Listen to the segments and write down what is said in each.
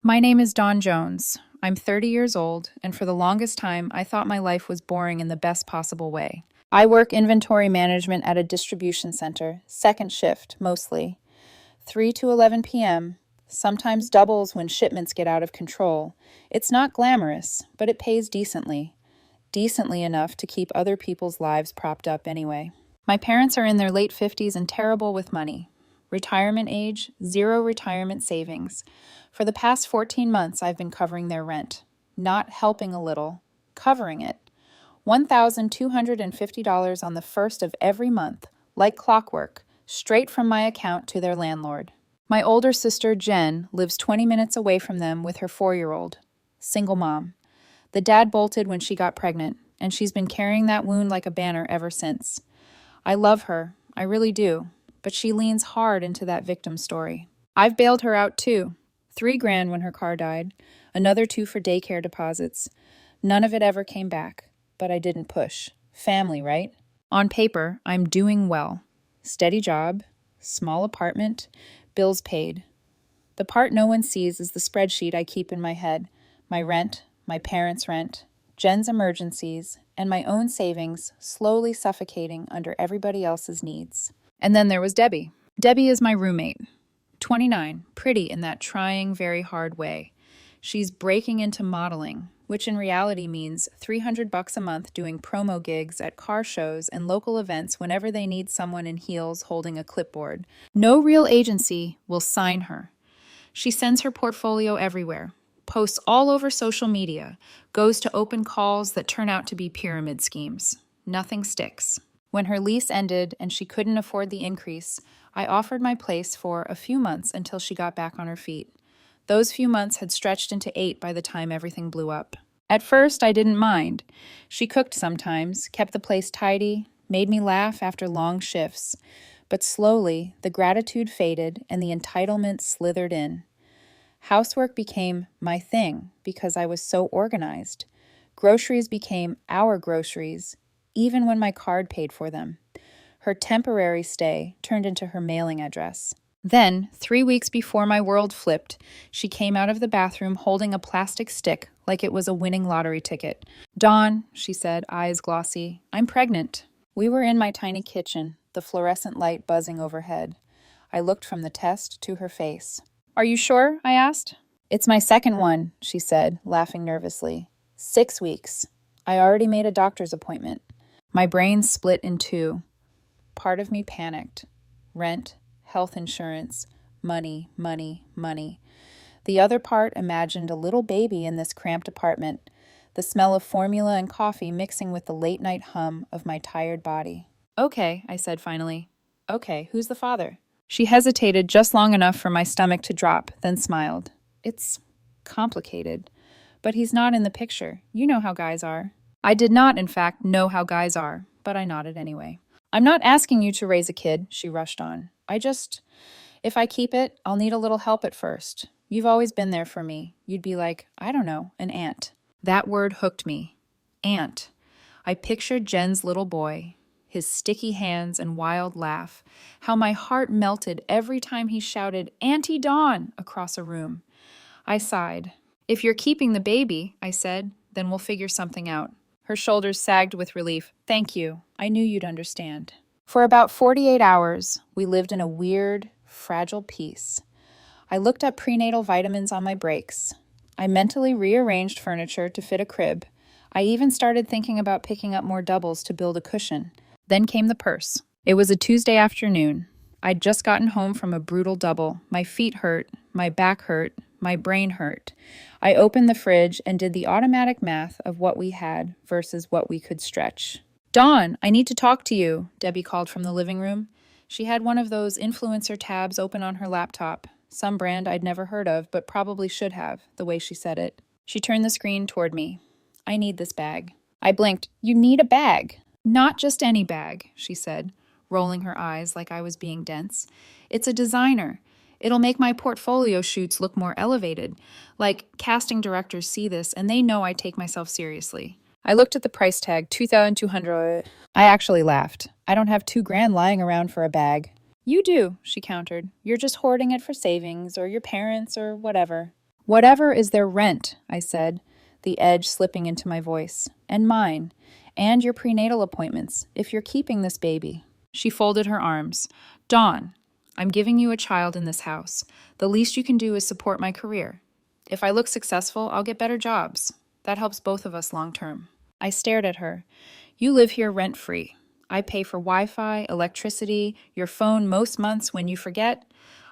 My name is Dawn Jones. I'm 30 years old, and for the longest time, I thought my life was boring in the best possible way. I work inventory management at a distribution center, second shift mostly, 3 to 11 p.m., sometimes doubles when shipments get out of control. It's not glamorous, but it pays decently. Decently enough to keep other people's lives propped up anyway. My parents are in their late 50s and terrible with money. Retirement age, zero retirement savings. For the past 14 months, I've been covering their rent. Not helping a little, covering it. $1,250 on the first of every month, like clockwork, straight from my account to their landlord. My older sister, Jen, lives 20 minutes away from them with her 4-year-old. Single mom. The dad bolted when she got pregnant, and she's been carrying that wound like a banner ever since. I love her, I really do, but she leans hard into that victim story. I've bailed her out too. $3,000 when her car died, another two for daycare deposits. None of it ever came back, but I didn't push. Family, right? On paper, I'm doing well. Steady job, small apartment, bills paid. The part no one sees is the spreadsheet I keep in my head. My rent, my parents' rent, Jen's emergencies, and my own savings slowly suffocating under everybody else's needs. And then there was Debbie. Debbie is my roommate. 29, pretty in that trying, very hard way. She's breaking into modeling, which in reality means $300 a month doing promo gigs at car shows and local events whenever they need someone in heels holding a clipboard. No real agency will sign her. She sends her portfolio everywhere, posts all over social media, goes to open calls that turn out to be pyramid schemes. Nothing sticks. When her lease ended and she couldn't afford the increase, I offered my place for a few months until she got back on her feet. Those few months had stretched into 8 by the time everything blew up. At first, I didn't mind. She cooked sometimes, kept the place tidy, made me laugh after long shifts. But slowly, the gratitude faded and the entitlement slithered in. Housework became my thing because I was so organized. Groceries became our groceries, even when my card paid for them. Her temporary stay turned into her mailing address. Then, 3 weeks before my world flipped, she came out of the bathroom holding a plastic stick like it was a winning lottery ticket. "Dawn," she said, eyes glossy, "I'm pregnant." We were in my tiny kitchen, the fluorescent light buzzing overhead. I looked from the test to her face. "Are you sure?" I asked. "It's my second one," she said, laughing nervously. 6 weeks. I already made a doctor's appointment. My brain split in two. Part of me panicked. Rent, health insurance, money, money, money. The other part imagined a little baby in this cramped apartment, the smell of formula and coffee mixing with the late-night hum of my tired body. "Okay," I said finally. "Okay, who's the father?" She hesitated just long enough for my stomach to drop, then smiled. "It's complicated, but he's not in the picture. You know how guys are." I did not, in fact, know how guys are, but I nodded anyway. "I'm not asking you to raise a kid," she rushed on. If I keep it, I'll need a little help at first. You've always been there for me. You'd be like, I don't know, an aunt." That word hooked me. Aunt. I pictured Jen's little boy, his sticky hands and wild laugh, how my heart melted every time he shouted, "Auntie Dawn," across a room. I sighed. "If you're keeping the baby," I said, "then we'll figure something out." Her shoulders sagged with relief. "Thank you. I knew you'd understand." For about 48 hours, we lived in a weird, fragile peace. I looked up prenatal vitamins on my breaks. I mentally rearranged furniture to fit a crib. I even started thinking about picking up more doubles to build a cushion. Then came the purse. It was a Tuesday afternoon. I'd just gotten home from a brutal double. My feet hurt, my back hurt, my brain hurt. I opened the fridge and did the automatic math of what we had versus what we could stretch. "Dawn, I need to talk to you," Debbie called from the living room. She had one of those influencer tabs open on her laptop, some brand I'd never heard of, but probably should have, the way she said it. She turned the screen toward me. "I need this bag." I blinked. "You need a bag?" "Not just any bag," she said, rolling her eyes like I was being dense. "It's a designer. It'll make my portfolio shoots look more elevated. Like, casting directors see this and they know I take myself seriously." I looked at the price tag, $2,200. I actually laughed. I don't have $2,000 lying around for a bag. "You do," she countered. "You're just hoarding it for savings or your parents or whatever." Whatever is their rent, I said, the edge slipping into my voice, and mine, and your prenatal appointments, if you're keeping this baby. She folded her arms. Dawn, I'm giving you a child in this house. The least you can do is support my career. If I look successful, I'll get better jobs. That helps both of us long term. I stared at her. You live here rent-free. I pay for Wi-Fi, electricity, your phone most months when you forget.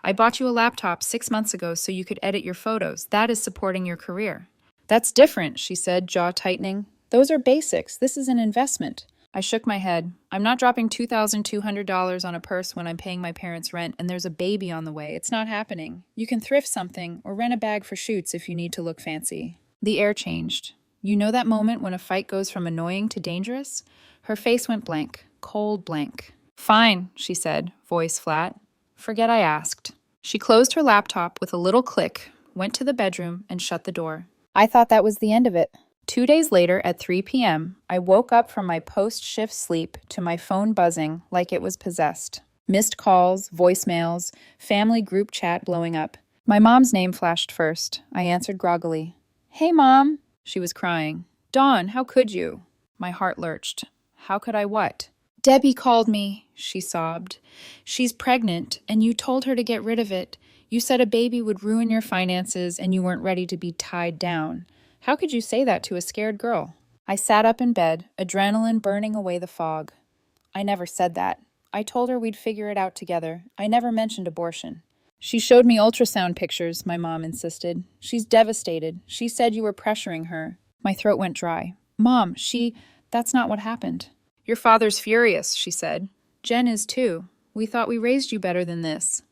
I bought you a laptop 6 months ago so you could edit your photos. That is supporting your career. That's different, she said, jaw tightening. Those are basics. This is an investment. I shook my head. I'm not dropping $2,200 on a purse when I'm paying my parents' rent and there's a baby on the way. It's not happening. You can thrift something or rent a bag for shoots if you need to look fancy. The air changed. You know that moment when a fight goes from annoying to dangerous? Her face went blank, cold blank. Fine, she said, voice flat. Forget I asked. She closed her laptop with a little click, went to the bedroom, and shut the door. I thought that was the end of it. 2 days later, at 3 p.m., I woke up from my post-shift sleep to my phone buzzing like it was possessed. Missed calls, voicemails, family group chat blowing up. My mom's name flashed first. I answered groggily. Hey, Mom. She was crying. Dawn, how could you? My heart lurched. How could I what? Debbie called me, she sobbed. She's pregnant, and you told her to get rid of it. You said a baby would ruin your finances, and you weren't ready to be tied down. How could you say that to a scared girl? I sat up in bed, adrenaline burning away the fog. I never said that. I told her we'd figure it out together. I never mentioned abortion. She showed me ultrasound pictures, my mom insisted. She's devastated. She said you were pressuring her. My throat went dry. Mom, that's not what happened. Your father's furious, she said. Jen is too. We thought we raised you better than this.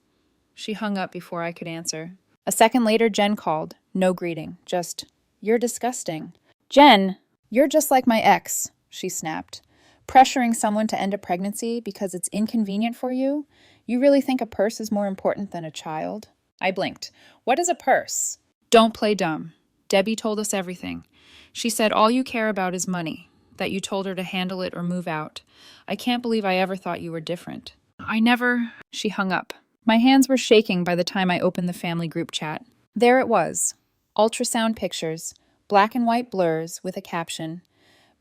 She hung up before I could answer. A second later, Jen called. No greeting, just, you're disgusting. Jen, you're just like my ex, she snapped. Pressuring someone to end a pregnancy because it's inconvenient for you? You really think a purse is more important than a child? I blinked. What is a purse? Don't play dumb. Debbie told us everything. She said all you care about is money, that you told her to handle it or move out. I can't believe I ever thought you were different. She hung up. My hands were shaking by the time I opened the family group chat. There it was. Ultrasound pictures, black and white blurs with a caption,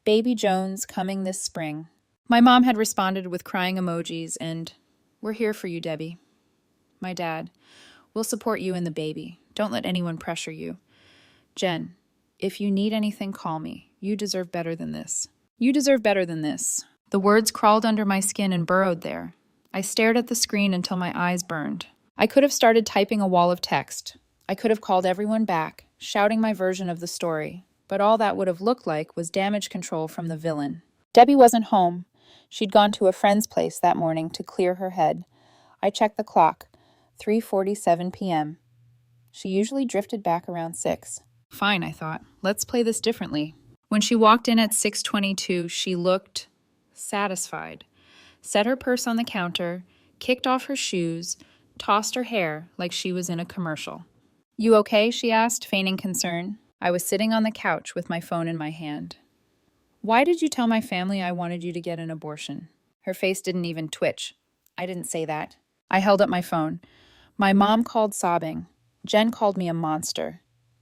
Baby Jones coming this spring. My mom had responded with crying emojis and, we're here for you, Debbie. My dad, we'll support you and the baby. Don't let anyone pressure you. Jen, if you need anything, call me. You deserve better than this. You deserve better than this. The words crawled under my skin and burrowed there. I stared at the screen until my eyes burned. I could have started typing a wall of text. I could have called everyone back, shouting my version of the story. But all that would have looked like was damage control from the villain. Debbie wasn't home. She'd gone to a friend's place that morning to clear her head. I checked the clock. 3:47 p.m. She usually drifted back around 6. Fine, I thought. Let's play this differently. When she walked in at 6:22, she looked satisfied. Set her purse on the counter, kicked off her shoes, tossed her hair like she was in a commercial. You okay? She asked, feigning concern. I was sitting on the couch with my phone in my hand. Why did you tell my family I wanted you to get an abortion? Her face didn't even twitch. I didn't say that. I held up my phone. My mom called sobbing. Jen called me a monster.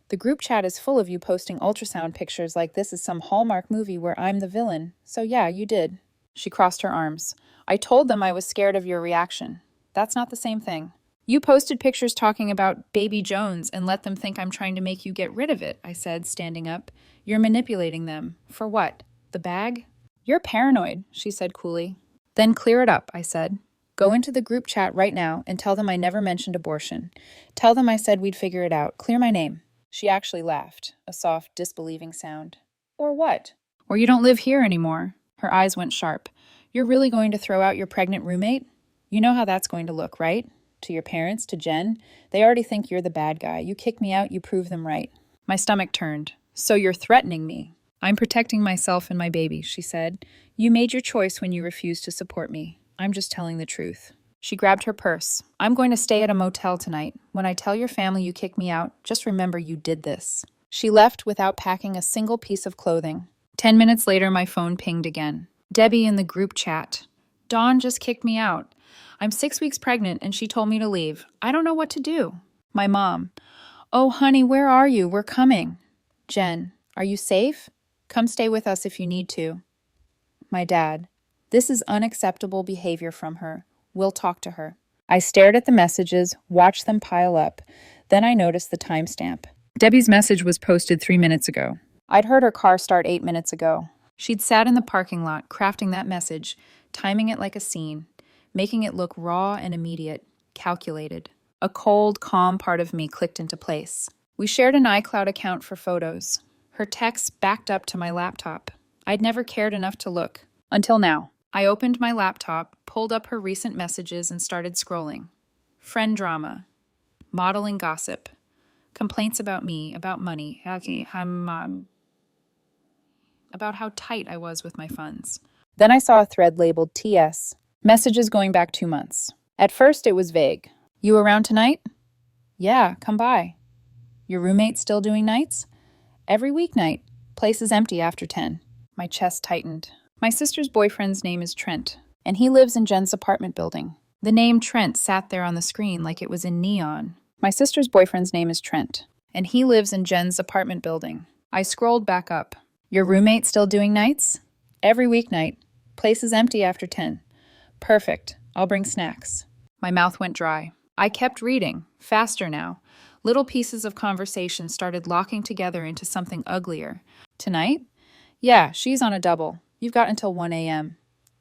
The group chat is full of you posting ultrasound pictures like this is some Hallmark movie where I'm the villain. So yeah, you did. She crossed her arms. I told them I was scared of your reaction. That's not the same thing. You posted pictures talking about Baby Jones and let them think I'm trying to make you get rid of it, I said, standing up. You're manipulating them. For what? The bag? You're paranoid, she said coolly. Then clear it up, I said. Go into the group chat right now and tell them I never mentioned abortion. Tell them I said we'd figure it out. Clear my name. She actually laughed, a soft, disbelieving sound. Or what? Or you don't live here anymore. Her eyes went sharp. You're really going to throw out your pregnant roommate? You know how that's going to look, right? To your parents, to Jen. They already think you're the bad guy. You kick me out, you prove them right. My stomach turned. So you're threatening me. I'm protecting myself and my baby, she said. You made your choice when you refused to support me. I'm just telling the truth. She grabbed her purse. I'm going to stay at a motel tonight. When I tell your family you kicked me out, just remember you did this. She left without packing a single piece of clothing. 10 minutes later, my phone pinged again. Debbie in the group chat. Dawn just kicked me out. I'm 6 weeks pregnant and she told me to leave. I don't know what to do. My mom. Oh, honey, where are you? We're coming. Jen, are you safe? Come stay with us if you need to. My dad, this is unacceptable behavior from her. We'll talk to her. I stared at the messages, watched them pile up. Then I noticed the timestamp. Debbie's message was posted 3 minutes ago. I'd heard her car start 8 minutes ago. She'd sat in the parking lot, crafting that message, timing it like a scene, making it look raw and immediate, calculated. A cold, calm part of me clicked into place. We shared an iCloud account for photos. Her texts backed up to my laptop. I'd never cared enough to look. Until now. I opened my laptop, pulled up her recent messages, and started scrolling. Friend drama. Modeling gossip. Complaints about me, about money. About how tight I was with my funds. Then I saw a thread labeled TS. Messages going back 2 months. At first, it was vague. You around tonight? Yeah, come by. Your roommate still doing nights? Every weeknight. Place is empty after 10. My chest tightened. My sister's boyfriend's name is Trent, and he lives in Jen's apartment building. The name Trent sat there on the screen like it was in neon. My sister's boyfriend's name is Trent, and he lives in Jen's apartment building. I scrolled back up. Your roommate still doing nights? Every weeknight. Place is empty after 10. Perfect. I'll bring snacks. My mouth went dry. I kept reading, faster now. Little pieces of conversation started locking together into something uglier. Tonight? Yeah, she's on a double. You've got until 1 a.m.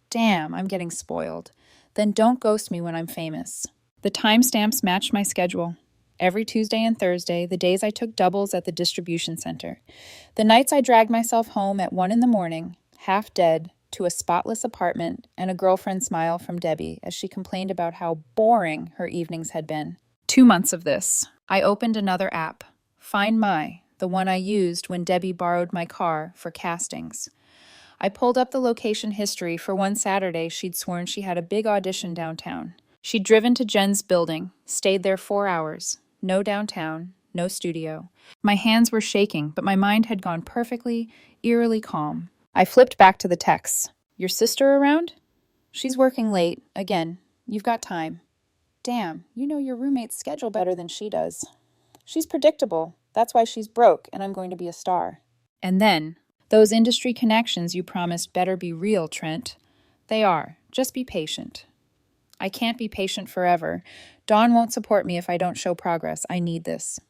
Damn, I'm getting spoiled. Then don't ghost me when I'm famous. The timestamps matched my schedule. Every Tuesday and Thursday, the days I took doubles at the distribution center. The nights I dragged myself home at 1 in the morning, half dead, to a spotless apartment and a girlfriend smile from Debbie as she complained about how boring her evenings had been. 2 months of this. I opened another app, Find My, the one I used when Debbie borrowed my car for castings. I pulled up the location history for one Saturday she'd sworn she had a big audition downtown. She'd driven to Jen's building, stayed there 4 hours. No downtown, no studio. My hands were shaking, but my mind had gone perfectly, eerily calm. I flipped back to the texts. Your sister around? She's working late. Again, you've got time. Damn, you know your roommate's schedule better than she does. She's predictable. That's why she's broke, and I'm going to be a star. And then, those industry connections you promised better be real, Trent. They are. Just be patient. I can't be patient forever. Dawn won't support me if I don't show progress. I need this.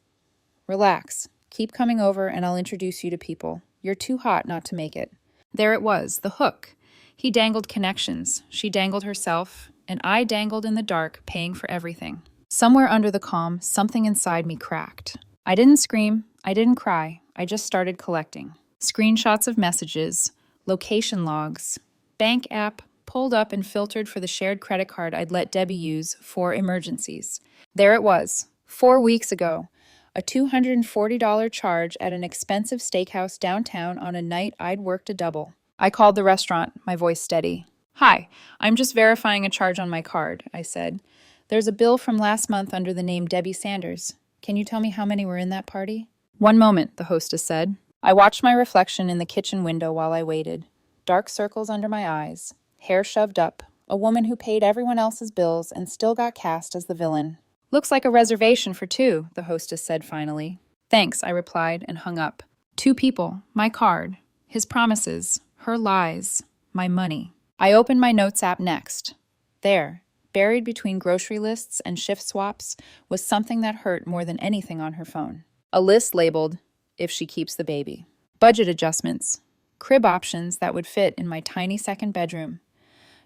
Relax. Keep coming over and I'll introduce you to people. You're too hot not to make it. There it was, the hook. He dangled connections. She dangled herself. And I dangled in the dark, paying for everything. Somewhere under the calm, something inside me cracked. I didn't scream. I didn't cry. I just started collecting. Screenshots of messages, location logs, bank app, pulled up and filtered for the shared credit card I'd let Debbie use for emergencies. There it was, 4 weeks ago, a $240 charge at an expensive steakhouse downtown on a night I'd worked a double. I called the restaurant, my voice steady. Hi, I'm just verifying a charge on my card, I said. There's a bill from last month under the name Debbie Sanders. Can you tell me how many were in that party? 1 moment, the hostess said. I watched my reflection in the kitchen window while I waited. Dark circles under my eyes, hair shoved up, a woman who paid everyone else's bills and still got cast as the villain. Looks like a reservation for 2, the hostess said finally. Thanks, I replied and hung up. 2 people, my card, his promises, her lies, my money. I opened my notes app next. There, buried between grocery lists and shift swaps, was something that hurt more than anything on her phone. A list labeled, if she keeps the baby. Budget adjustments. Crib options that would fit in my tiny second bedroom.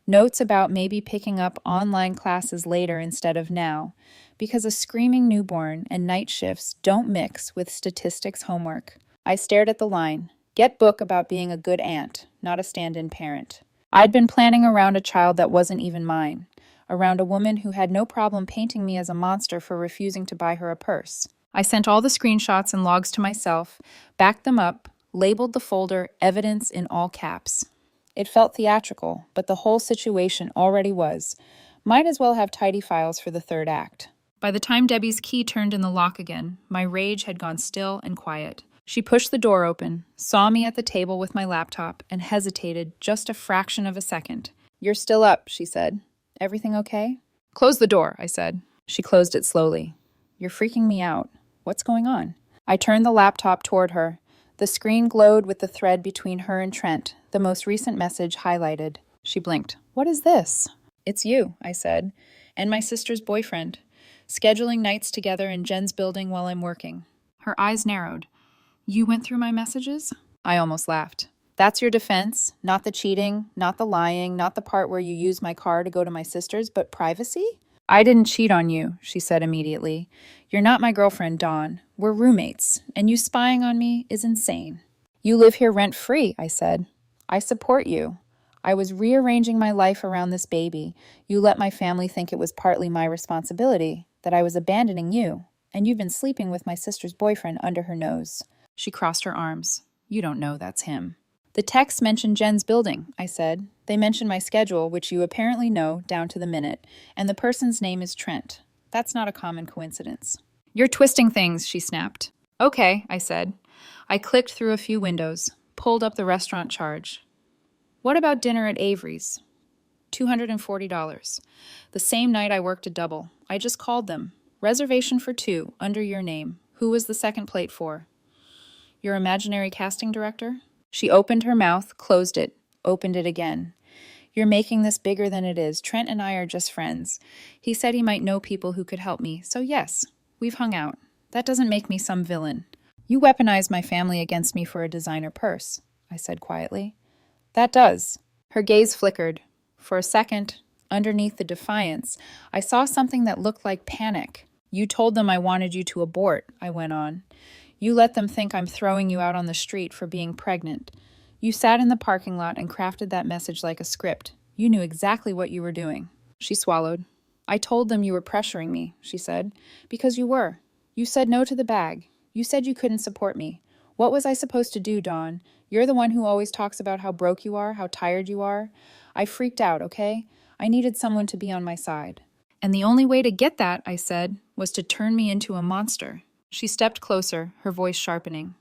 Notes about maybe picking up online classes later instead of now, because a screaming newborn and night shifts don't mix with statistics homework. I stared at the line. Get book about being a good aunt, not a stand-in parent. I'd been planning around a child that wasn't even mine, around a woman who had no problem painting me as a monster for refusing to buy her a purse. I sent all the screenshots and logs to myself, backed them up, labeled the folder evidence in all caps. It felt theatrical, but the whole situation already was. Might as well have tidy files for the third act. By the time Debbie's key turned in the lock again, my rage had gone still and quiet. She pushed the door open, saw me at the table with my laptop, and hesitated just a fraction of a second. You're still up, she said. Everything okay? Close the door, I said. She closed it slowly. You're freaking me out. What's going on? I turned the laptop toward her. The screen glowed with the thread between her and Trent, the most recent message highlighted. She blinked. What is this? It's you, I said, and my sister's boyfriend, scheduling nights together in Jen's building while I'm working. Her eyes narrowed. You went through my messages? I almost laughed. That's your defense? Not the cheating, not the lying, not the part where you used my car to go to my sister's, but privacy? I didn't cheat on you, she said immediately. You're not my girlfriend, Dawn. We're roommates, and you spying on me is insane. You live here rent-free, I said. I support you. I was rearranging my life around this baby. You let my family think it was partly my responsibility, that I was abandoning you, and you've been sleeping with my sister's boyfriend under her nose. She crossed her arms. You don't know that's him. The text mentioned Jen's building, I said. They mentioned my schedule, which you apparently know down to the minute, and the person's name is Trent. That's not a common coincidence. You're twisting things, she snapped. Okay, I said. I clicked through a few windows, pulled up the restaurant charge. What about dinner at Avery's? $240. The same night I worked a double. I just called them. Reservation for 2, under your name. Who was the second plate for? Your imaginary casting director? She opened her mouth, closed it, opened it again. You're making this bigger than it is. Trent and I are just friends. He said he might know people who could help me, so yes, we've hung out. That doesn't make me some villain. You weaponized my family against me for a designer purse, I said quietly. That does. Her gaze flickered. For a second, underneath the defiance, I saw something that looked like panic. You told them I wanted you to abort, I went on. You let them think I'm throwing you out on the street for being pregnant. You sat in the parking lot and crafted that message like a script. You knew exactly what you were doing. She swallowed. I told them you were pressuring me, she said, because you were. You said no to the bag. You said you couldn't support me. What was I supposed to do, Dawn? You're the one who always talks about how broke you are, how tired you are. I freaked out, okay? I needed someone to be on my side. And the only way to get that, I said, was to turn me into a monster. She stepped closer, her voice sharpening.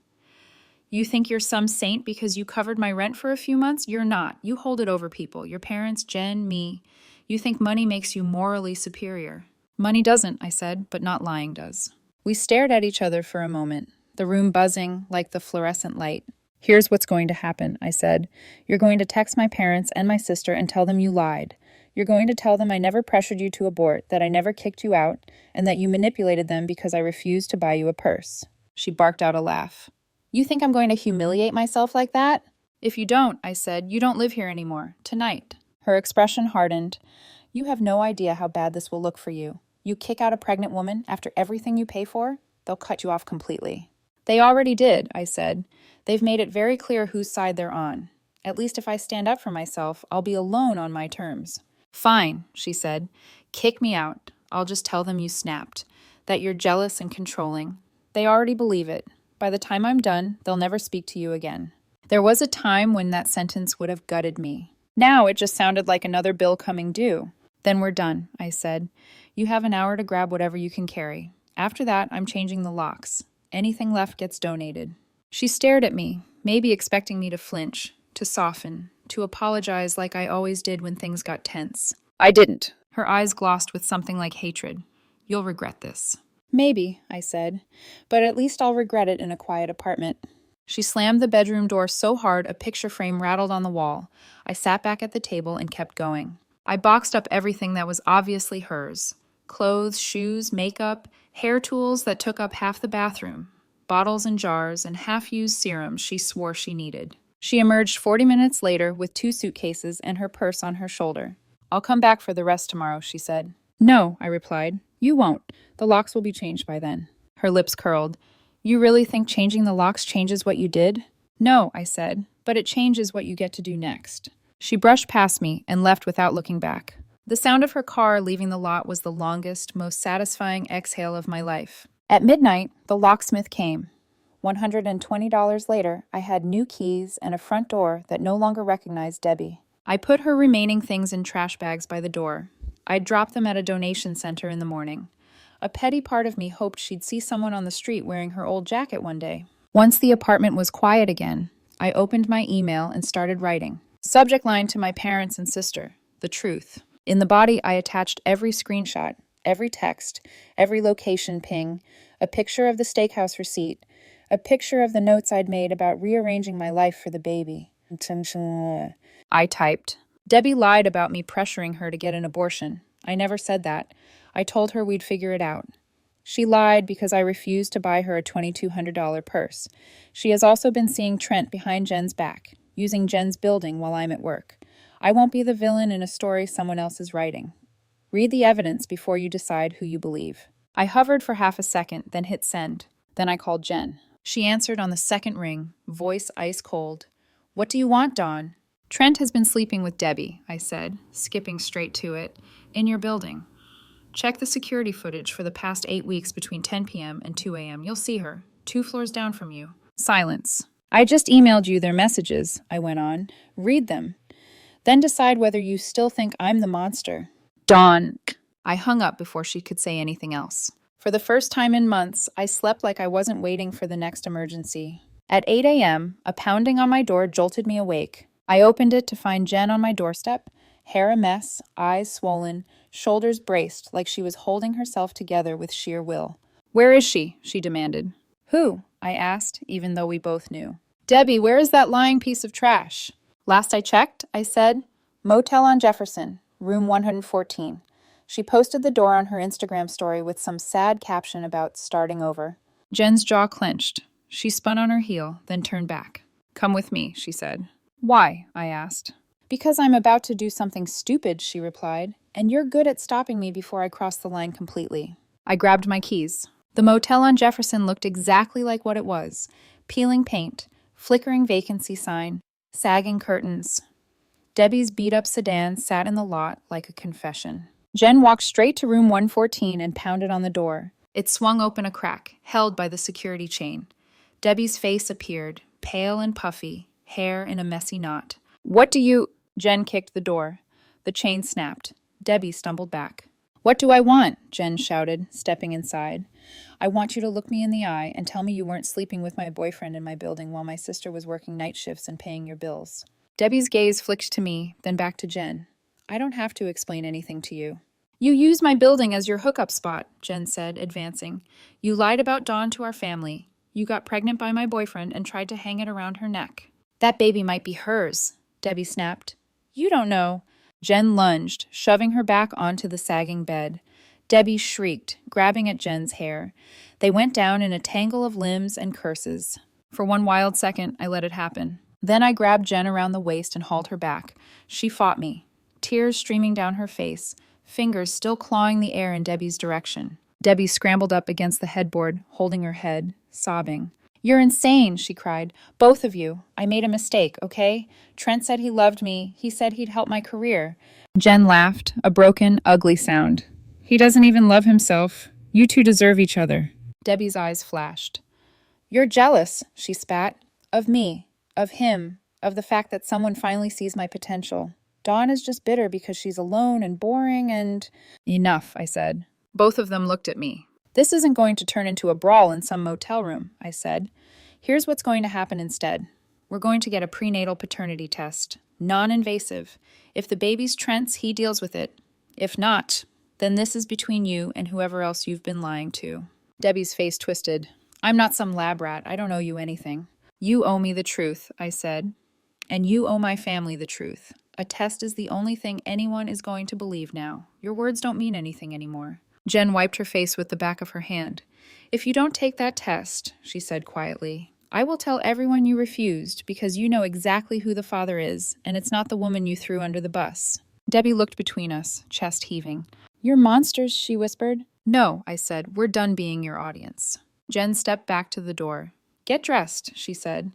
You think you're some saint because you covered my rent for a few months? You're not. You hold it over people. Your parents, Jen, me. You think money makes you morally superior. Money doesn't, I said, but not lying does. We stared at each other for a moment, the room buzzing like the fluorescent light. Here's what's going to happen, I said. You're going to text my parents and my sister and tell them you lied. You're going to tell them I never pressured you to abort, that I never kicked you out, and that you manipulated them because I refused to buy you a purse. She barked out a laugh. You think I'm going to humiliate myself like that? If you don't, I said, you don't live here anymore. Tonight. Her expression hardened. You have no idea how bad this will look for you. You kick out a pregnant woman after everything you pay for, they'll cut you off completely. They already did, I said. They've made it very clear whose side they're on. At least if I stand up for myself, I'll be alone on my terms. Fine, she said. Kick me out. I'll just tell them you snapped, that you're jealous and controlling. They already believe it. By the time I'm done, they'll never speak to you again. There was a time when that sentence would have gutted me. Now it just sounded like another bill coming due. Then we're done, I said. You have an hour to grab whatever you can carry. After that, I'm changing the locks. Anything left gets donated. She stared at me, maybe expecting me to flinch, to soften, to apologize like I always did when things got tense. I didn't. Her eyes glossed with something like hatred. You'll regret this. Maybe, I said, but at least I'll regret it in a quiet apartment. She slammed the bedroom door so hard a picture frame rattled on the wall. I sat back at the table and kept going. I boxed up everything that was obviously hers. Clothes, shoes, makeup, hair tools that took up half the bathroom, bottles and jars, and half-used serums she swore she needed. She emerged 40 minutes later with 2 suitcases and her purse on her shoulder. I'll come back for the rest tomorrow, she said. No, I replied. You won't. The locks will be changed by then. Her lips curled. You really think changing the locks changes what you did? No, I said, but it changes what you get to do next. She brushed past me and left without looking back. The sound of her car leaving the lot was the longest, most satisfying exhale of my life. At midnight, the locksmith came. $120 later, I had new keys and a front door that no longer recognized Debbie. I put her remaining things in trash bags by the door. I'd drop them at a donation center in the morning. A petty part of me hoped she'd see someone on the street wearing her old jacket one day. Once the apartment was quiet again, I opened my email and started writing. Subject line to my parents and sister, the truth. In the body, I attached every screenshot, every text, every location ping, a picture of the steakhouse receipt, a picture of the notes I'd made about rearranging my life for the baby. I typed. Debbie lied about me pressuring her to get an abortion. I never said that. I told her we'd figure it out. She lied because I refused to buy her a $2,200 purse. She has also been seeing Trent behind Jen's back, using Jen's building while I'm at work. I won't be the villain in a story someone else is writing. Read the evidence before you decide who you believe. I hovered for half a second, then hit send. Then I called Jen. She answered on the second ring, voice ice cold. What do you want, Dawn? Trent has been sleeping with Debbie, I said, skipping straight to it, in your building. Check the security footage for the past 8 weeks between 10 p.m. and 2 a.m. You'll see her, 2 floors down from you. Silence. I just emailed you their messages, I went on. Read them. Then decide whether you still think I'm the monster. Dawn. I hung up before she could say anything else. For the first time in months, I slept like I wasn't waiting for the next emergency. At 8 a.m., a pounding on my door jolted me awake. I opened it to find Jen on my doorstep, hair a mess, eyes swollen, shoulders braced like she was holding herself together with sheer will. Where is she? She demanded. Who? I asked, even though we both knew. Debbie, where is that lying piece of trash? Last I checked, I said, motel on Jefferson, room 114. She posted the door on her Instagram story with some sad caption about starting over. Jen's jaw clenched. She spun on her heel, then turned back. Come with me, she said. Why? I asked. Because I'm about to do something stupid, she replied, and you're good at stopping me before I cross the line completely. I grabbed my keys. The motel on Jefferson looked exactly like what it was. Peeling paint, flickering vacancy sign, sagging curtains. Debbie's beat-up sedan sat in the lot like a confession. Jen walked straight to room 114 and pounded on the door. It swung open a crack, held by the security chain. Debbie's face appeared, pale and puffy, hair in a messy knot. What do you... Jen kicked the door. The chain snapped. Debbie stumbled back. What do I want? Jen shouted, stepping inside. I want you to look me in the eye and tell me you weren't sleeping with my boyfriend in my building while my sister was working night shifts and paying your bills. Debbie's gaze flicked to me, then back to Jen. I don't have to explain anything to you. You used my building as your hookup spot, Jen said, advancing. You lied about Dawn to our family. You got pregnant by my boyfriend and tried to hang it around her neck. That baby might be hers, Debbie snapped. You don't know. Jen lunged, shoving her back onto the sagging bed. Debbie shrieked, grabbing at Jen's hair. They went down in a tangle of limbs and curses. For one wild second, I let it happen. Then I grabbed Jen around the waist and hauled her back. She fought me, tears streaming down her face, fingers still clawing the air in Debbie's direction. Debbie scrambled up against the headboard, holding her head, sobbing. You're insane, she cried. Both of you. I made a mistake, okay? Trent said he loved me. He said he'd help my career. Jen laughed, a broken, ugly sound. He doesn't even love himself. You two deserve each other. Debbie's eyes flashed. You're jealous, she spat. Of me, of him, of the fact that someone finally sees my potential. Dawn is just bitter because she's alone and boring and... Enough, I said. Both of them looked at me. This isn't going to turn into a brawl in some motel room, I said. Here's what's going to happen instead. We're going to get a prenatal paternity test. Non-invasive. If the baby's Trent's, he deals with it. If not, then this is between you and whoever else you've been lying to. Debbie's face twisted. I'm not some lab rat. I don't owe you anything. You owe me the truth, I said. And you owe my family the truth. A test is the only thing anyone is going to believe now. Your words don't mean anything anymore. Jen wiped her face with the back of her hand. If you don't take that test, she said quietly, I will tell everyone you refused because you know exactly who the father is, and it's not the woman you threw under the bus. Debbie looked between us, chest heaving. You're monsters, she whispered. No, I said, we're done being your audience. Jen stepped back to the door. Get dressed, she said.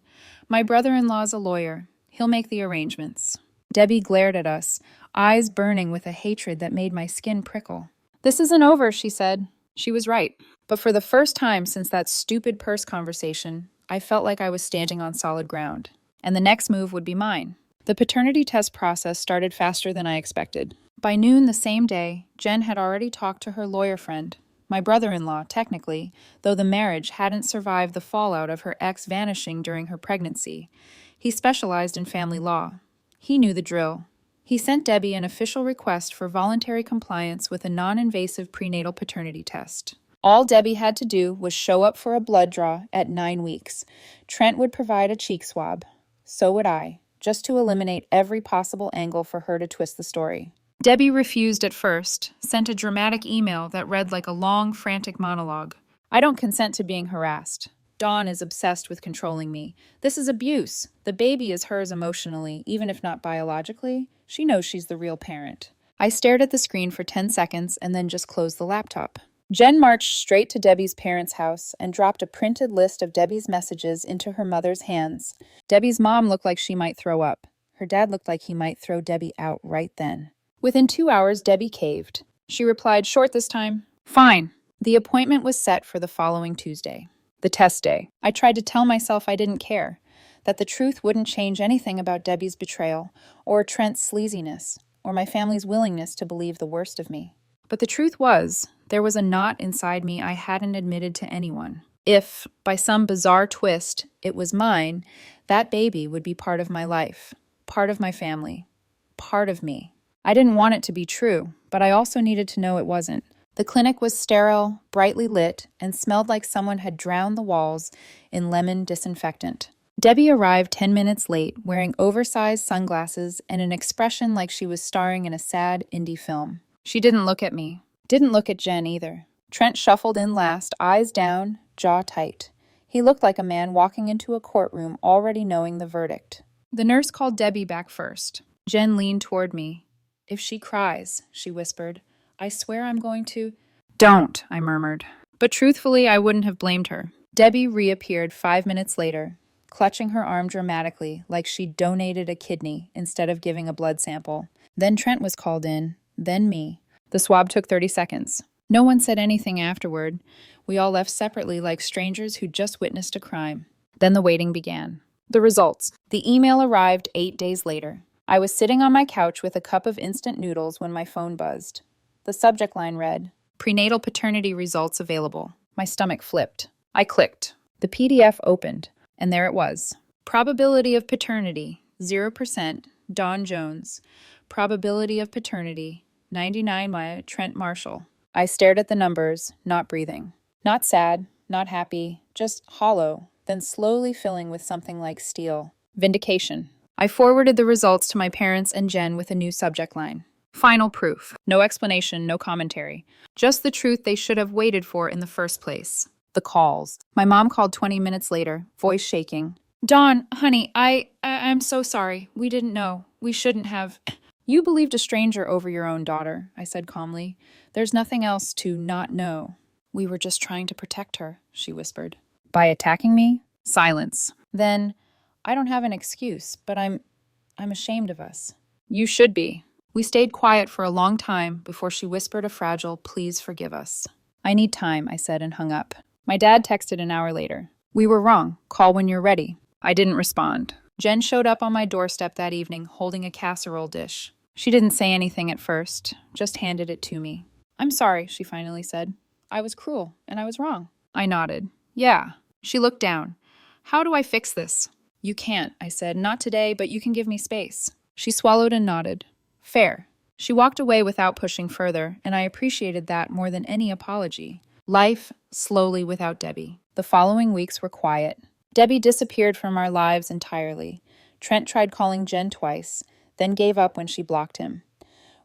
My brother-in-law's a lawyer. He'll make the arrangements. Debbie glared at us, eyes burning with a hatred that made my skin prickle. This isn't over, she said. She was right. But for the first time since that stupid purse conversation, I felt like I was standing on solid ground. And the next move would be mine. The paternity test process started faster than I expected. By noon the same day, Jen had already talked to her lawyer friend, my brother-in-law, technically, though the marriage hadn't survived the fallout of her ex vanishing during her pregnancy. He specialized in family law. He knew the drill. He sent Debbie an official request for voluntary compliance with a non-invasive prenatal paternity test. All Debbie had to do was show up for a blood draw at 9 weeks. Trent would provide a cheek swab. So would I, just to eliminate every possible angle for her to twist the story. Debbie refused at first, sent a dramatic email that read like a long, frantic monologue. I don't consent to being harassed. Dawn is obsessed with controlling me. This is abuse. The baby is hers emotionally, even if not biologically. She knows she's the real parent. I stared at the screen for 10 seconds and then just closed the laptop. Jen marched straight to Debbie's parents' house and dropped a printed list of Debbie's messages into her mother's hands. Debbie's mom looked like she might throw up. Her dad looked like he might throw Debbie out right then. Within 2 hours, Debbie caved. She replied, "Short this time." "Fine." The appointment was set for the following Tuesday, the test day. I tried to tell myself I didn't care, that the truth wouldn't change anything about Debbie's betrayal, or Trent's sleaziness, or my family's willingness to believe the worst of me. But the truth was, there was a knot inside me I hadn't admitted to anyone. If, by some bizarre twist, it was mine, that baby would be part of my life, part of my family, part of me. I didn't want it to be true, but I also needed to know it wasn't. The clinic was sterile, brightly lit, and smelled like someone had drowned the walls in lemon disinfectant. Debbie arrived 10 minutes late, wearing oversized sunglasses and an expression like she was starring in a sad indie film. She didn't look at me. Didn't look at Jen either. Trent shuffled in last, eyes down, jaw tight. He looked like a man walking into a courtroom already knowing the verdict. The nurse called Debbie back first. Jen leaned toward me. "If she cries," she whispered, "I swear I'm going to—" "Don't," I murmured. But truthfully, I wouldn't have blamed her. Debbie reappeared 5 minutes later, clutching her arm dramatically like she'd donated a kidney instead of giving a blood sample. Then Trent was called in, then me. The swab took 30 seconds. No one said anything afterward. We all left separately like strangers who'd just witnessed a crime. Then the waiting began. The results. The email arrived 8 days later. I was sitting on my couch with a cup of instant noodles when my phone buzzed. The subject line read, "Prenatal paternity results available." My stomach flipped. I clicked. The PDF opened, and there it was. Probability of paternity, 0%, Dawn Jones. Probability of paternity, 99 Trent Marshall. I stared at the numbers, not breathing. Not sad, not happy, just hollow, then slowly filling with something like steel. Vindication. I forwarded the results to my parents and Jen with a new subject line. Final proof. No explanation, no commentary. Just the truth they should have waited for in the first place. The calls. My mom called 20 minutes later, voice shaking. "Dawn, honey, I'm so sorry. We didn't know. We shouldn't have." "You believed a stranger over your own daughter," I said calmly. "There's nothing else to not know." "We were just trying to protect her," she whispered. "By attacking me?" Silence. Then, "I don't have an excuse, but I'm ashamed of us." "You should be." We stayed quiet for a long time before she whispered a fragile, "Please forgive us." "I need time," I said and hung up. My dad texted an hour later. "We were wrong. Call when you're ready." I didn't respond. Jen showed up on my doorstep that evening holding a casserole dish. She didn't say anything at first, just handed it to me. "I'm sorry," she finally said. "I was cruel, and I was wrong." I nodded. "Yeah." She looked down. "How do I fix this?" "You can't," I said. "Not today, but you can give me space." She swallowed and nodded. "Fair." She walked away without pushing further, and I appreciated that more than any apology. Life slowly without Debbie. The following weeks were quiet. Debbie disappeared from our lives entirely. Trent tried calling Jen twice, then gave up when she blocked him.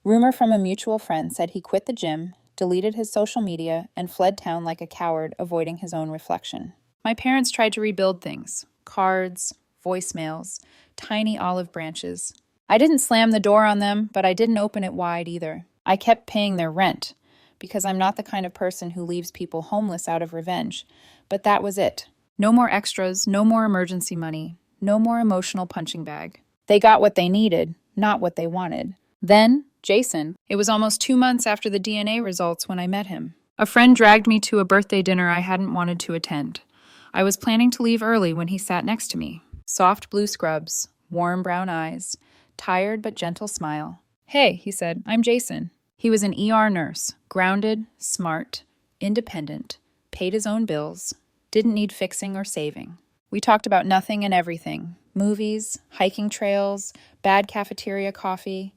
Rumor from a mutual friend said he quit the gym, deleted his social media, and fled town like a coward, avoiding his own reflection. My parents tried to rebuild things. Cards, voicemails, tiny olive branches. I didn't slam the door on them, but I didn't open it wide either. I kept paying their rent, because I'm not the kind of person who leaves people homeless out of revenge. But that was it. No more extras, no more emergency money, no more emotional punching bag. They got what they needed, not what they wanted. Then, Jason. It was almost 2 months after the DNA results when I met him. A friend dragged me to a birthday dinner I hadn't wanted to attend. I was planning to leave early when he sat next to me. Soft blue scrubs, warm brown eyes, tired but gentle smile. "Hey," he said, "I'm Jason." He was an ER nurse, grounded, smart, independent, paid his own bills, didn't need fixing or saving. We talked about nothing and everything. movies, hiking trails, bad cafeteria coffee.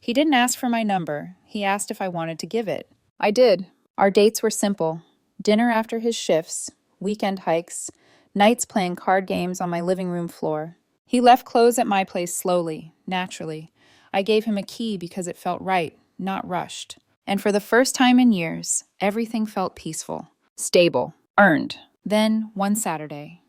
He didn't ask for my number. He asked if I wanted to give it. I did. Our dates were simple. Dinner after his shifts, weekend hikes, nights playing card games on my living room floor. He left clothes at my place slowly, naturally. I gave him a key because it felt right, not rushed. And for the first time in years, everything felt peaceful, stable, earned. Then, one Saturday,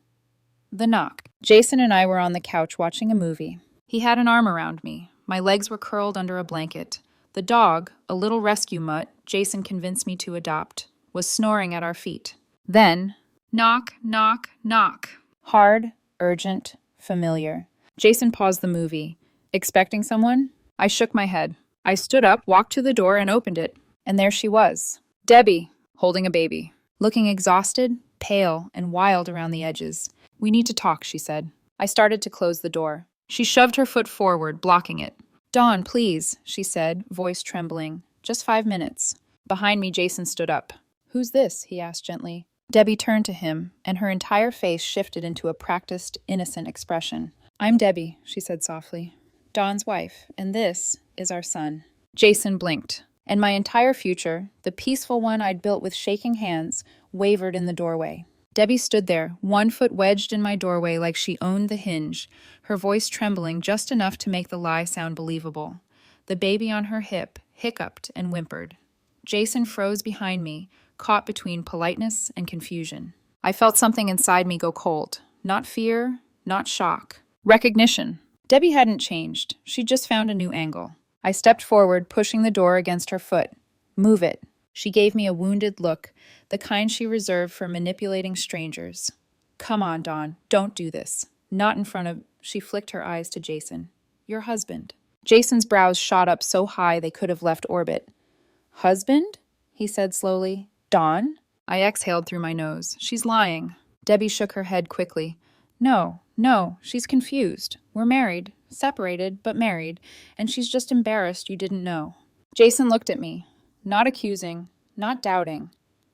the knock. Jason and I were on the couch watching a movie. He had an arm around me. My legs were curled under a blanket. The dog, a little rescue mutt Jason convinced me to adopt, was snoring at our feet. Then, knock, knock, knock. Hard, urgent, familiar. Jason paused the movie. Expecting someone? I shook my head. I stood up, walked to the door, and opened it. And there she was. Debbie, holding a baby. Looking exhausted, pale, and wild around the edges. We need to talk, she said. I started to close the door. She shoved her foot forward, blocking it. Dawn, please, she said, voice trembling. Just 5 minutes. Behind me, Jason stood up. Who's this? He asked gently. Debbie turned to him, and her entire face shifted into a practiced, innocent expression. I'm Debbie, she said softly. Dawn's wife, and this is our son. Jason blinked, and my entire future, the peaceful one I'd built with shaking hands, wavered in the doorway. Debbie stood there, 1 foot wedged in my doorway like she owned the hinge, her voice trembling just enough to make the lie sound believable. The baby on her hip hiccuped and whimpered. Jason froze behind me, caught between politeness and confusion. I felt something inside me go cold. Not fear, not shock. Recognition. Debbie hadn't changed. She'd just found a new angle. I stepped forward, pushing the door against her foot. Move it. She gave me a wounded look, the kind she reserved for manipulating strangers. Come on, Dawn. Don't do this. Not in front of... She flicked her eyes to Jason. Your husband. Jason's brows shot up so high they could have left orbit. Husband? He said slowly. Dawn? I exhaled through my nose. She's lying. Debbie shook her head quickly. No, she's confused. We're married. Separated, but married. And she's just embarrassed you didn't know. Jason looked at me. Not accusing, not doubting.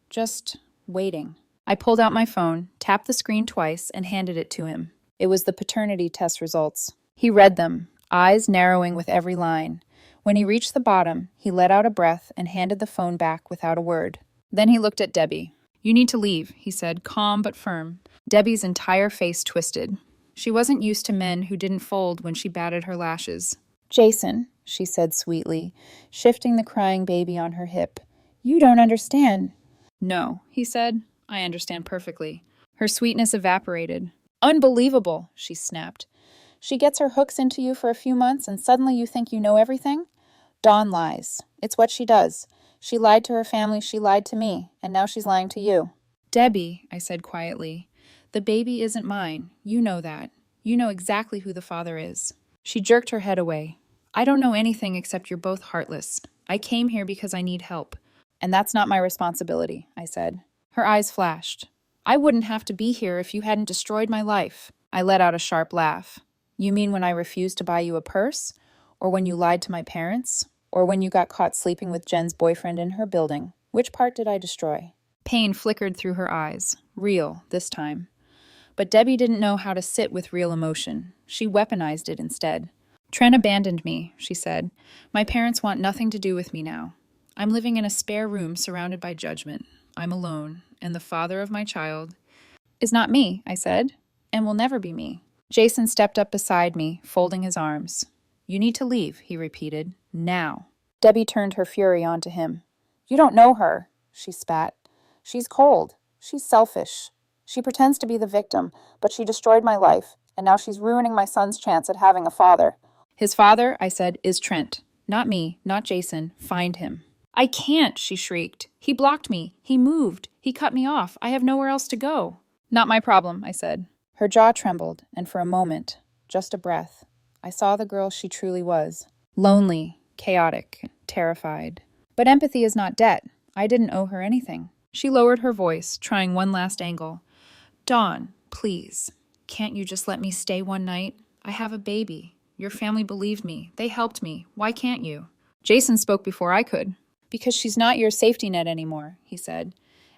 Just waiting. I pulled out my phone, tapped the screen twice, and handed it to him. It was the paternity test results. He read them, eyes narrowing with every line. When he reached the bottom, he let out a breath and handed the phone back without a word. Then he looked at Debbie. You need to leave, he said, calm but firm. Debbie's entire face twisted. She wasn't used to men who didn't fold when she batted her lashes. Jason, she said sweetly, shifting the crying baby on her hip. You don't understand. No, he said. I understand perfectly. Her sweetness evaporated. Unbelievable, she snapped. She gets her hooks into you for a few months and suddenly you think you know everything? Dawn lies. It's what she does. She lied to her family, she lied to me, and now she's lying to you. Debbie, I said quietly, the baby isn't mine. You know that. You know exactly who the father is. She jerked her head away. I don't know anything except you're both heartless. I came here because I need help. And that's not my responsibility, I said. Her eyes flashed. I wouldn't have to be here if you hadn't destroyed my life. I let out a sharp laugh. You mean when I refused to buy you a purse? Or when you lied to my parents? Or when you got caught sleeping with Jen's boyfriend in her building? Which part did I destroy? Pain flickered through her eyes. Real, this time. But Debbie didn't know how to sit with real emotion. She weaponized it instead. Tren abandoned me, she said. My parents want nothing to do with me now. I'm living in a spare room surrounded by judgment. I'm alone, and the father of my child is not me, I said, and will never be me. Jason stepped up beside me, folding his arms. You need to leave, he repeated. Now. Debbie turned her fury onto him. You don't know her, she spat. She's cold. She's selfish. She pretends to be the victim, but she destroyed my life, and now she's ruining my son's chance at having a father. His father, I said, is Trent. Not me, not Jason. Find him. I can't, she shrieked. He blocked me. He moved. He cut me off. I have nowhere else to go. Not my problem, I said. Her jaw trembled, and for a moment, just a breath, I saw the girl she truly was. Lonely, chaotic, terrified. But empathy is not debt. I didn't owe her anything. She lowered her voice, trying one last angle. Dawn, please. Can't you just let me stay one night? I have a baby. Your family believed me. They helped me. Why can't you? Jason spoke before I could. Because she's not your safety net anymore, he said.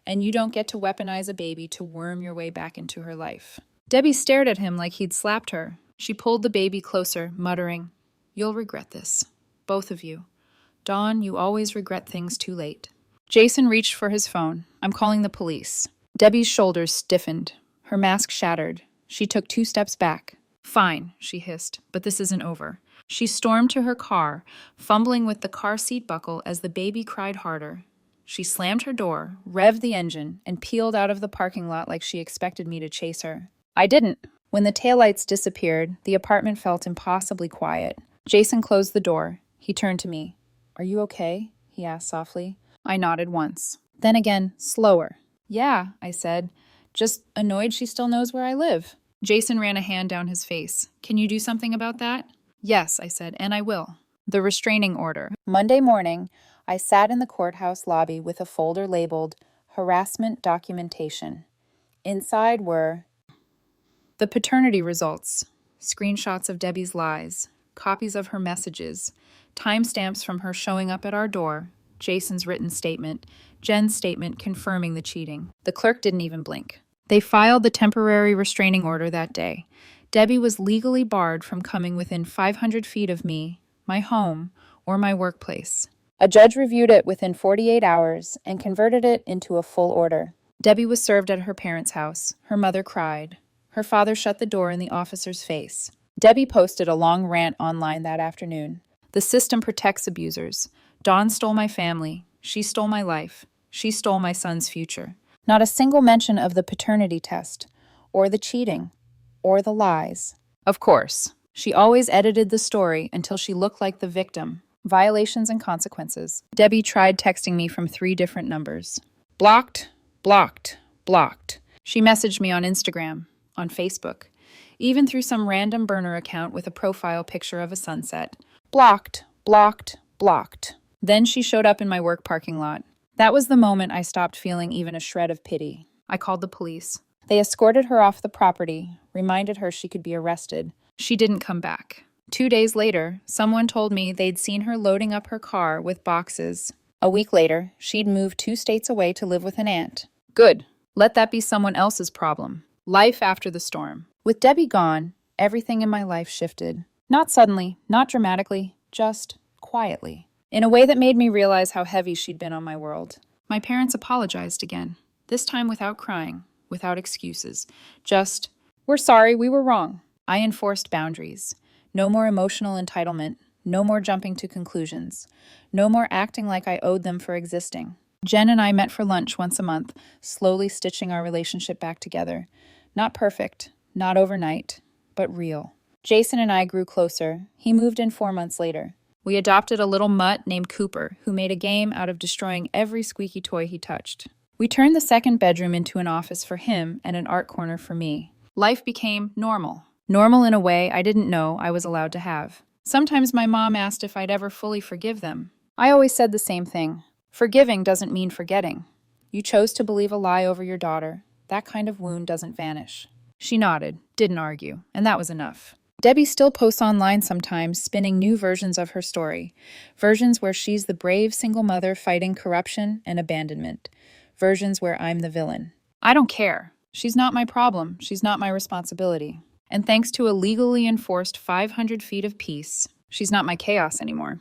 And you don't get to weaponize a baby to worm your way back into her life. Debbie stared at him like he'd slapped her. She pulled the baby closer, muttering, "You'll regret this. Both of you. Dawn, you always regret things too late." Jason reached for his phone. "I'm calling the police." Debbie's shoulders stiffened. Her mask shattered. She took 2 steps back. "Fine," she hissed, "but this isn't over." She stormed to her car, fumbling with the car seat buckle as the baby cried harder. She slammed her door, revved the engine, and peeled out of the parking lot like she expected me to chase her. I didn't. When the taillights disappeared, the apartment felt impossibly quiet. Jason closed the door. He turned to me. "Are you okay?" he asked softly. I nodded once. Then again, slower. "Yeah," I said. "Just annoyed she still knows where I live." Jason ran a hand down his face. "Can you do something about that?" "Yes," I said, "and I will." The restraining order. Monday morning, I sat in the courthouse lobby with a folder labeled Harassment Documentation. Inside were the paternity results, screenshots of Debbie's lies, copies of her messages, timestamps from her showing up at our door, Jason's written statement, Jen's statement confirming the cheating. The clerk didn't even blink. They filed the temporary restraining order that day. Debbie was legally barred from coming within 500 feet of me, my home, or my workplace. A judge reviewed it within 48 hours and converted it into a full order. Debbie was served at her parents' house. Her mother cried. Her father shut the door in the officer's face. Debbie posted a long rant online that afternoon. "The system protects abusers. Dawn stole my family. She stole my life. She stole my son's future." Not a single mention of the paternity test, or the cheating, or the lies. Of course, she always edited the story until she looked like the victim. Violations and consequences. Debbie tried texting me from 3 different numbers. Blocked, blocked, blocked. She messaged me on Instagram, on Facebook, even through some random burner account with a profile picture of a sunset. Blocked, blocked, blocked. Then she showed up in my work parking lot. That was the moment I stopped feeling even a shred of pity. I called the police. They escorted her off the property, reminded her she could be arrested. She didn't come back. 2 days later, someone told me they'd seen her loading up her car with boxes. A week later, she'd moved 2 states away to live with an aunt. Good. Let that be someone else's problem. Life after the storm. With Debbie gone, everything in my life shifted. Not suddenly, not dramatically, just quietly. In a way that made me realize how heavy she'd been on my world. My parents apologized again, this time without crying, without excuses. Just, "We're sorry, we were wrong." I enforced boundaries. No more emotional entitlement, no more jumping to conclusions, no more acting like I owed them for existing. Jen and I met for lunch once a month, slowly stitching our relationship back together. Not perfect, not overnight, but real. Jason and I grew closer. He moved in 4 months later. We adopted a little mutt named Cooper, who made a game out of destroying every squeaky toy he touched. We turned the second bedroom into an office for him and an art corner for me. Life became normal. Normal in a way I didn't know I was allowed to have. Sometimes my mom asked if I'd ever fully forgive them. I always said the same thing. Forgiving doesn't mean forgetting. You chose to believe a lie over your daughter. That kind of wound doesn't vanish. She nodded, didn't argue, and that was enough. Debbie still posts online sometimes, spinning new versions of her story. Versions where she's the brave single mother fighting corruption and abandonment. Versions where I'm the villain. I don't care. She's not my problem. She's not my responsibility. And thanks to a legally enforced 500 feet of peace, she's not my chaos anymore.